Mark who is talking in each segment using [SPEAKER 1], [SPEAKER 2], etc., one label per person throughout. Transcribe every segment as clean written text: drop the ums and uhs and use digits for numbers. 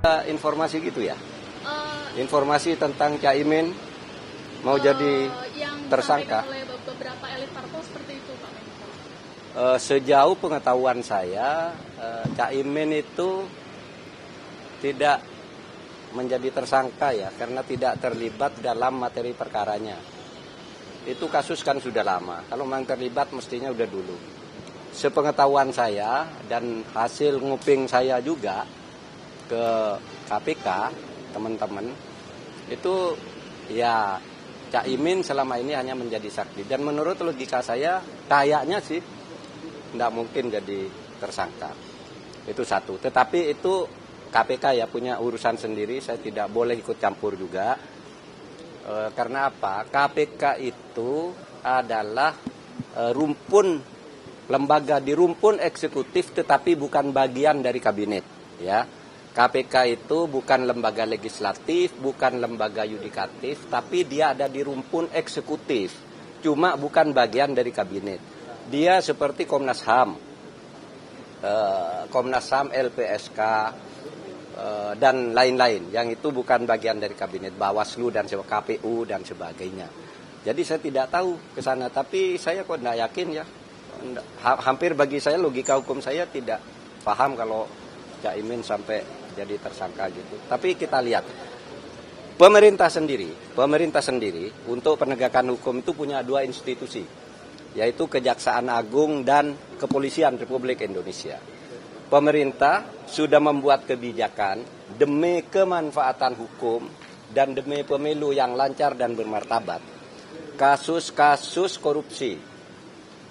[SPEAKER 1] Informasi gitu ya? Informasi
[SPEAKER 2] Eh,
[SPEAKER 1] tentang Caimin mau jadi
[SPEAKER 2] yang
[SPEAKER 1] tersangka.
[SPEAKER 2] disampaikan oleh beberapa elit parpol seperti itu, Pak Menko.
[SPEAKER 1] Sejauh pengetahuan saya, Caimin itu tidak menjadi tersangka ya, karena tidak terlibat dalam materi perkaranya. Itu kasus kan sudah lama. Kalau memang terlibat mestinya udah dulu. Sepengetahuan saya dan hasil nguping saya juga ke KPK, teman-teman, itu ya Caimin selama ini hanya menjadi saksi. Dan menurut logika saya, kayaknya sih tidak mungkin jadi tersangka. Itu satu. Tetapi itu KPK ya punya urusan sendiri, saya tidak boleh ikut campur juga. Karena apa? KPK itu adalah lembaga di rumpun eksekutif tetapi bukan bagian dari kabinet, ya. KPK itu bukan lembaga legislatif, bukan lembaga yudikatif, tapi dia ada di rumpun eksekutif. Cuma bukan bagian dari kabinet. Dia seperti Komnas HAM, LPSK, dan lain-lain. Yang itu bukan bagian dari kabinet, Bawaslu dan KPU dan sebagainya. Jadi saya tidak tahu ke sana, tapi saya kok tidak yakin ya. Hampir bagi saya logika hukum saya tidak paham kalau Caimin sampai jadi tersangka gitu. Tapi kita lihat pemerintah sendiri untuk penegakan hukum itu punya dua institusi, yaitu Kejaksaan Agung dan Kepolisian Republik Indonesia. Pemerintah sudah membuat kebijakan demi kemanfaatan hukum dan demi pemilu yang lancar dan bermartabat. Kasus-kasus korupsi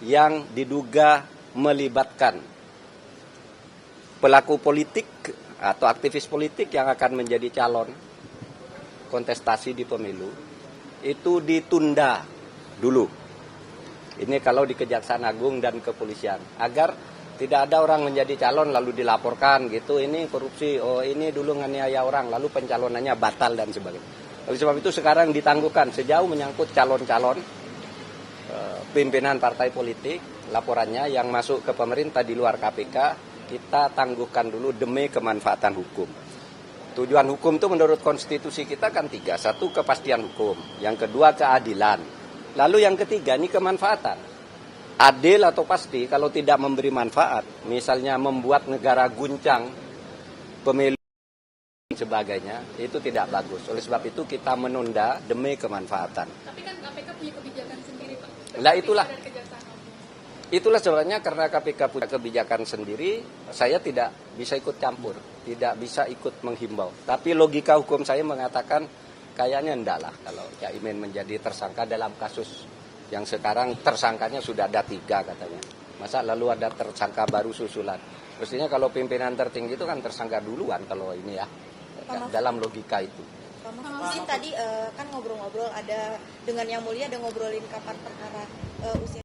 [SPEAKER 1] yang diduga melibatkan pelaku politik atau aktivis politik yang akan menjadi calon kontestasi di pemilu itu ditunda dulu. Ini kalau di Kejaksaan Agung dan Kepolisian, agar tidak ada orang menjadi calon lalu dilaporkan gitu, ini korupsi, oh ini dulu nganiaya orang, lalu pencalonannya batal dan sebagainya. Oleh sebab itu sekarang ditangguhkan sejauh menyangkut calon-calon pimpinan partai politik, laporannya yang masuk ke pemerintah di luar KPK, kita tangguhkan dulu demi kemanfaatan hukum. Tujuan hukum itu menurut konstitusi kita kan tiga. Satu, kepastian hukum. Yang kedua, keadilan. Lalu yang ketiga, ini kemanfaatan. Adil atau pasti kalau tidak memberi manfaat, misalnya membuat negara guncang, pemilu dan sebagainya, itu tidak bagus. Oleh sebab itu kita menunda demi kemanfaatan.
[SPEAKER 2] Tapi kan KPK punya kebijakan sendiri, Pak.
[SPEAKER 1] Nah itulah sebabnya karena KPK punya kebijakan sendiri, saya tidak bisa ikut campur, tidak bisa ikut menghimbau. Tapi logika hukum saya mengatakan kayaknya enggak lah kalau Caimin menjadi tersangka dalam kasus yang sekarang tersangkanya sudah ada 3 katanya. Masa lalu ada tersangka baru susulan. Mestinya kalau pimpinan tertinggi itu kan tersangka duluan kalau ini ya, dalam logika itu.
[SPEAKER 3] Pak Mahfud tadi kan ngobrol-ngobrol, ada dengan Yang Mulia ada ngobrolin kapan perkara usia.